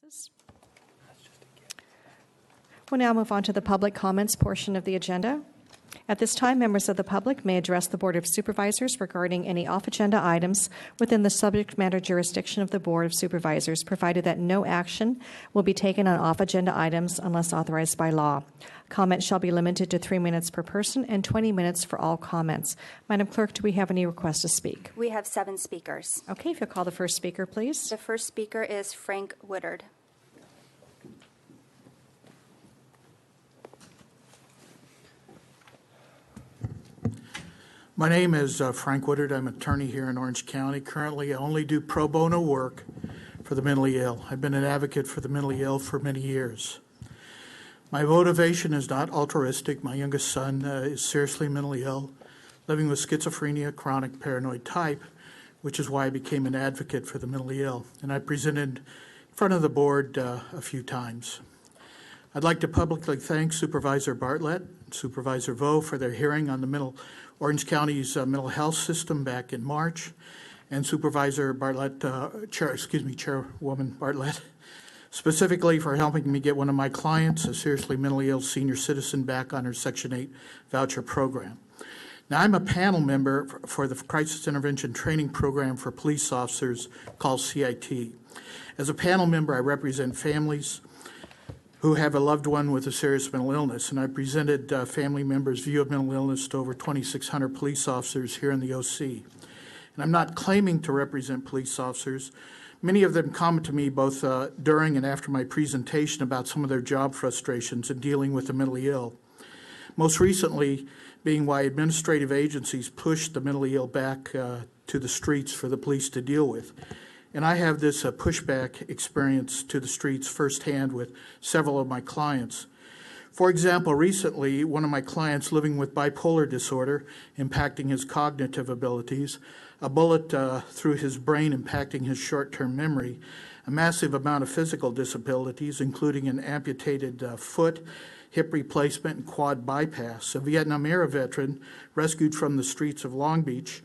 Passes. We'll now move on to the public comments portion of the agenda. At this time, members of the public may address the Board of Supervisors regarding any off-agenda items within the subject matter jurisdiction of the Board of Supervisors, provided that no action will be taken on off-agenda items unless authorized by law. Comments shall be limited to 3 minutes per person and 20 minutes for all comments. Madam Clerk, do we have any requests to speak? We have 7 speakers. Okay, if you'll call the first speaker, please. The first speaker is Frank Woodard. My name is Frank Woodard. I'm an attorney here in Orange County. Currently, I only do pro bono work for the mentally ill. I've been an advocate for the mentally ill for many years. My motivation is not altruistic. My youngest son is seriously mentally ill, living with schizophrenia, chronic paranoid type, which is why I became an advocate for the mentally ill. And I presented in front of the board a few times. I'd like to publicly thank Supervisor Bartlett and Supervisor Vo for their hearing on the Orange County's mental health system back in March, and Supervisor Bartlett, Chairwoman Bartlett, specifically for helping me get one of my clients, a seriously mentally ill senior citizen, back on her Section 8 voucher program. Now, I'm a panel member for the Crisis Intervention Training Program for Police Officers called CIT. As a panel member, I represent families who have a loved one with a serious mental illness, and I presented family members' view of mental illness to over 2,600 police officers here in the OC. And I'm not claiming to represent police officers. Many of them comment to me both during and after my presentation about some of their job frustrations in dealing with the mentally ill. Most recently being why administrative agencies pushed the mentally ill back to the streets for the police to deal with. And I have this pushback experience to the streets firsthand with several of my clients. For example, recently, one of my clients living with bipolar disorder, impacting his cognitive abilities, a bullet through his brain impacting his short-term memory, a massive amount of physical disabilities, including an amputated foot, hip replacement, and quad bypass. A Vietnam-era veteran rescued from the streets of Long Beach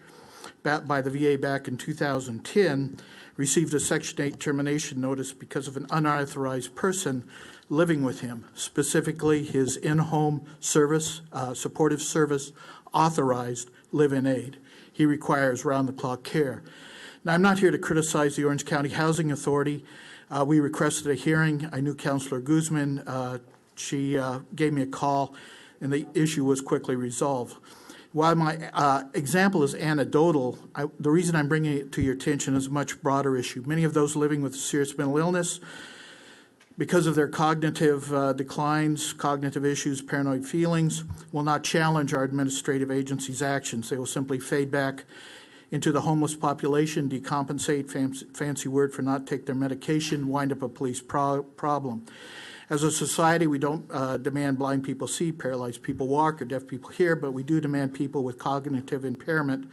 by the VA back in 2010, received a Section 8 termination notice because of an unauthorized person living with him, specifically his in-home service, supportive service, authorized live-in aid. He requires round-the-clock care. Now, I'm not here to criticize the Orange County Housing Authority. We requested a hearing. I knew Councilor Guzman. She gave me a call, and the issue was quickly resolved. While my example is anecdotal, the reason I'm bringing it to your attention is a much broader issue. Many of those living with serious mental illness, because of their cognitive declines, cognitive issues, paranoid feelings, will not challenge our administrative agency's actions. They will simply fade back into the homeless population, decompensate, fancy word for not take their medication, wind up a police problem. As a society, we don't demand blind people see, paralyzed people walk, or deaf people hear, but we do demand people with cognitive impairment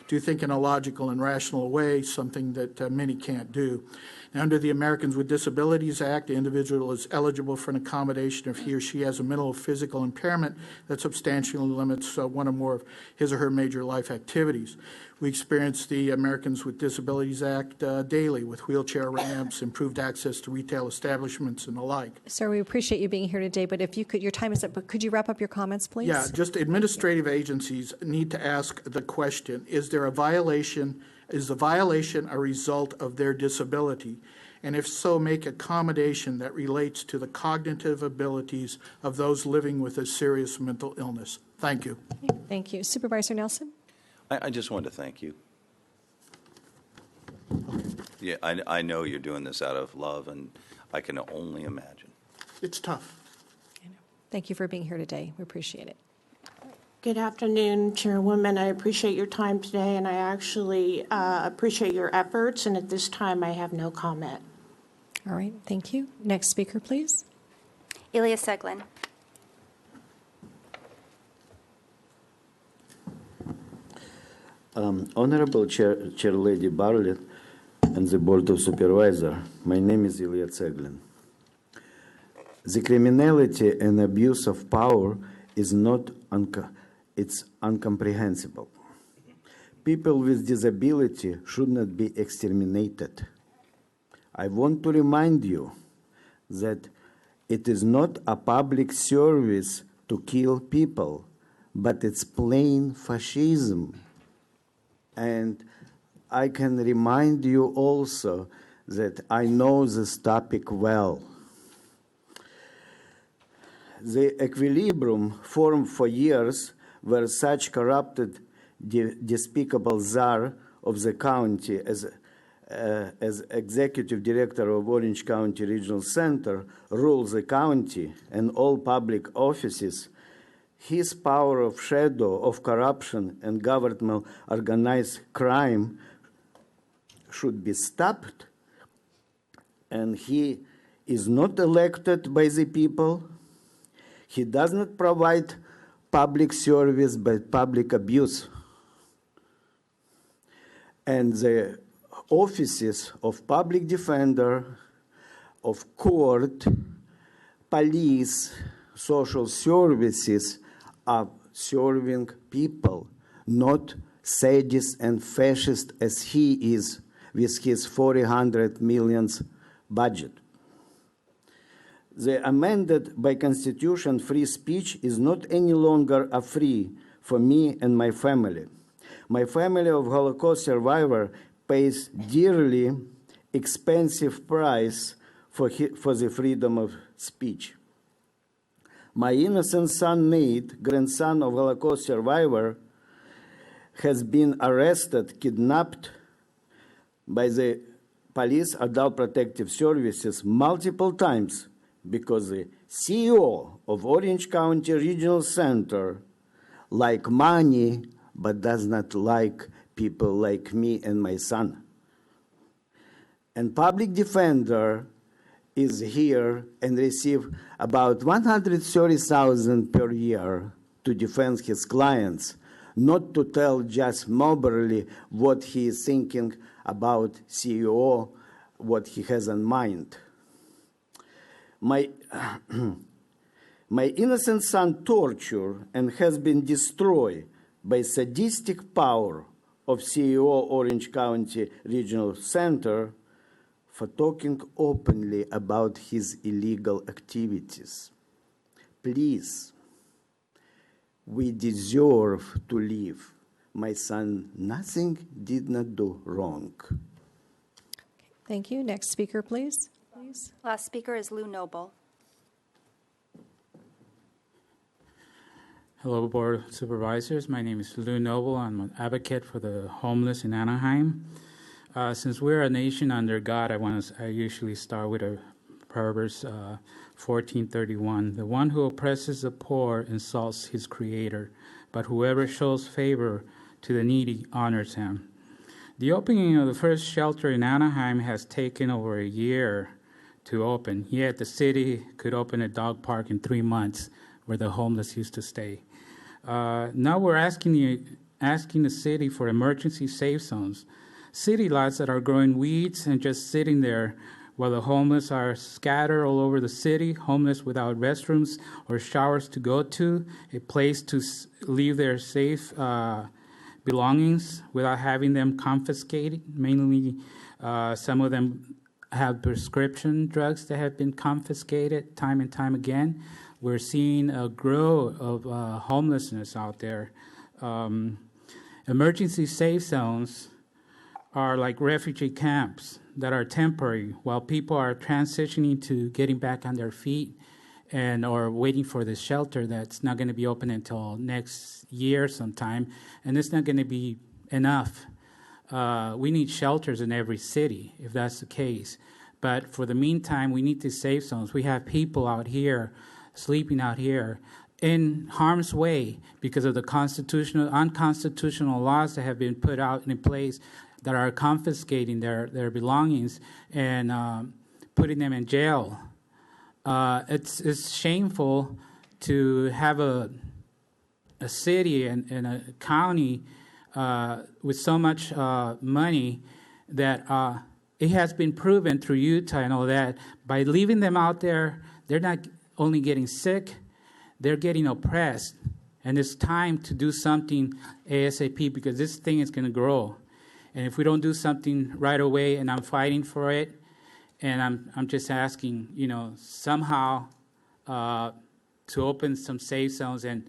to think in a logical and rational way, something that many can't do. Now, under the Americans with Disabilities Act, the individual is eligible for an accommodation if he or she has a mental or physical impairment that substantially limits one or more of his or her major life activities. We experience the Americans with Disabilities Act daily with wheelchair ramps, improved access to retail establishments, and the like. Sir, we appreciate you being here today, but if you could, your time is up, but could you wrap up your comments, please? Yeah, just administrative agencies need to ask the question, is there a violation? Is the violation a result of their disability? And if so, make accommodation that relates to the cognitive abilities of those living with a serious mental illness. Thank you. Thank you. Supervisor Nelson? I just wanted to thank you. Yeah, I know you're doing this out of love, and I can only imagine. It's tough. I know. Thank you for being here today. We appreciate it. Good afternoon, Chairwoman. I appreciate your time today, and I actually appreciate your efforts, and at this time I have no comment. All right, thank you. Next speaker, please. Ilya Seglin. Honorable Chair Lady Bartlett and the Board of Supervisors, my name is Ilya Tseglin. The criminality and abuse of power is not it's incomprehensible. People with disability should not be exterminated. I want to remind you that it is not a public service to kill people, but it's plain fascism. And I can remind you also that I know this topic well. The equilibrium formed for years where such corrupted, despicable czar of the county as executive director of Orange County Regional Center rules the county and all public offices, his power of shadow of corruption and government organized crime should be stopped. And he is not elected by the people. He does not provide public service but public abuse. And the offices of public defender, of court, police, social services are serving people, not sadists and fascists as he is with his 400 million budget. The amended by Constitution free speech is not any longer a free for me and my family. My family of Holocaust survivor pays dearly expensive price for the freedom of speech. My innocent son Nate, grandson of Holocaust survivor, has been arrested, kidnapped by the police adult protective services multiple times because the CEO of Orange County Regional Center like money but does not like people like me and my son. And public defender is here and receive about 130,000 per year to defend his clients, not to tell Judge Moberly what he is thinking about CEO, what he has in mind. My innocent son tortured and has been destroyed by sadistic power of CEO Orange County Regional Center for talking openly about his illegal activities. Please, we deserve to live. My son nothing did not do wrong. Thank you. Next speaker, please. Last speaker is Lou Noble. Hello, Board of Supervisors. My name is Lou Noble. I'm an advocate for the homeless in Anaheim. Since we're a nation under God, I usually start with a Proverbs 14:31. The one who oppresses the poor insults his creator, but whoever shows favor to the needy honors him. The opening of the first shelter in Anaheim has taken over a year to open, yet the city could open a dog park in 3 months where the homeless used to stay. Now we're asking the city for emergency safe zones, city lots that are growing weeds and just sitting there while the homeless are scattered all over the city, homeless without restrooms or showers to go to, a place to leave their safe belongings without having them confiscated. Mainly, some of them have prescription drugs that have been confiscated time and time again. We're seeing a growth of homelessness out there. Emergency safe zones are like refugee camps that are temporary while people are transitioning to getting back on their feet and or waiting for the shelter that's not going to be open until next year sometime, and it's not going to be enough. We need shelters in every city if that's the case. But for the meantime, we need these safe zones. We have people out here, sleeping out here, in harm's way because of the unconstitutional laws that have been put out in place that are confiscating their belongings and putting them in jail. It's shameful to have a city and a county with so much money that it has been proven through Utah and all that, by leaving them out there, they're not only getting sick, they're getting oppressed. And it's time to do something ASAP because this thing is going to grow. And if we don't do something right away, and I'm fighting for it, And I'm just asking, somehow to open some safe zones. And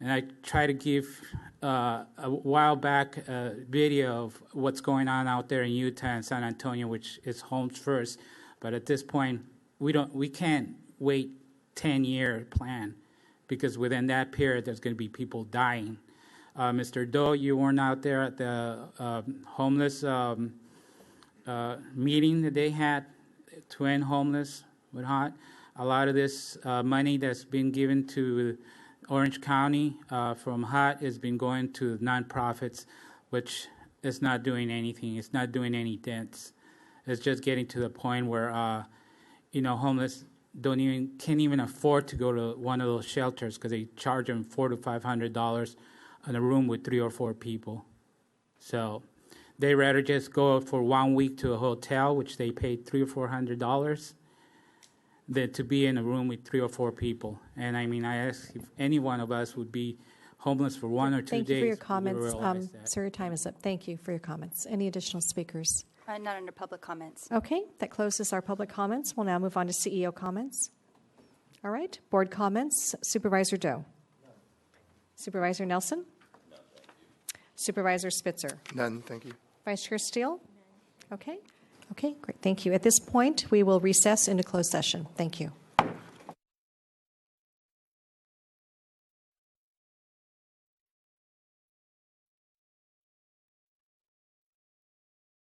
I try to give a while back a video of what's going on out there in Utah and San Antonio, which is homes first. But at this point, we can't wait 10-year plan, because within that period, there's going to be people dying. Mr. Doe, you weren't out there at the homeless meeting that they had to end homeless with HOT. A lot of this money that's been given to Orange County from HOT has been going to nonprofits, which is not doing anything. It's not doing any dents. It's just getting to the point where homeless can't even afford to go to one of those shelters because they charge them $400 to $500 in a room with 3 or 4 people. So they rather just go for 1 week to a hotel, which they pay $300 or $400, than to be in a room with 3 or 4 people. And I mean, I ask if any one of us would be homeless for 1 or 2 Thank days. you for your we would comments. realize that. Sir, your time is up. Thank you for your comments. Any additional speakers? Not under public comments. Okay, that closes our public comments. We'll now move on to CEO comments. All right, board comments. Supervisor Doe. Supervisor Nelson. Supervisor Spitzer. None, thank you. Vice Chair Steele. Okay, great. Thank you. At this point, we will recess into closed session. Thank you.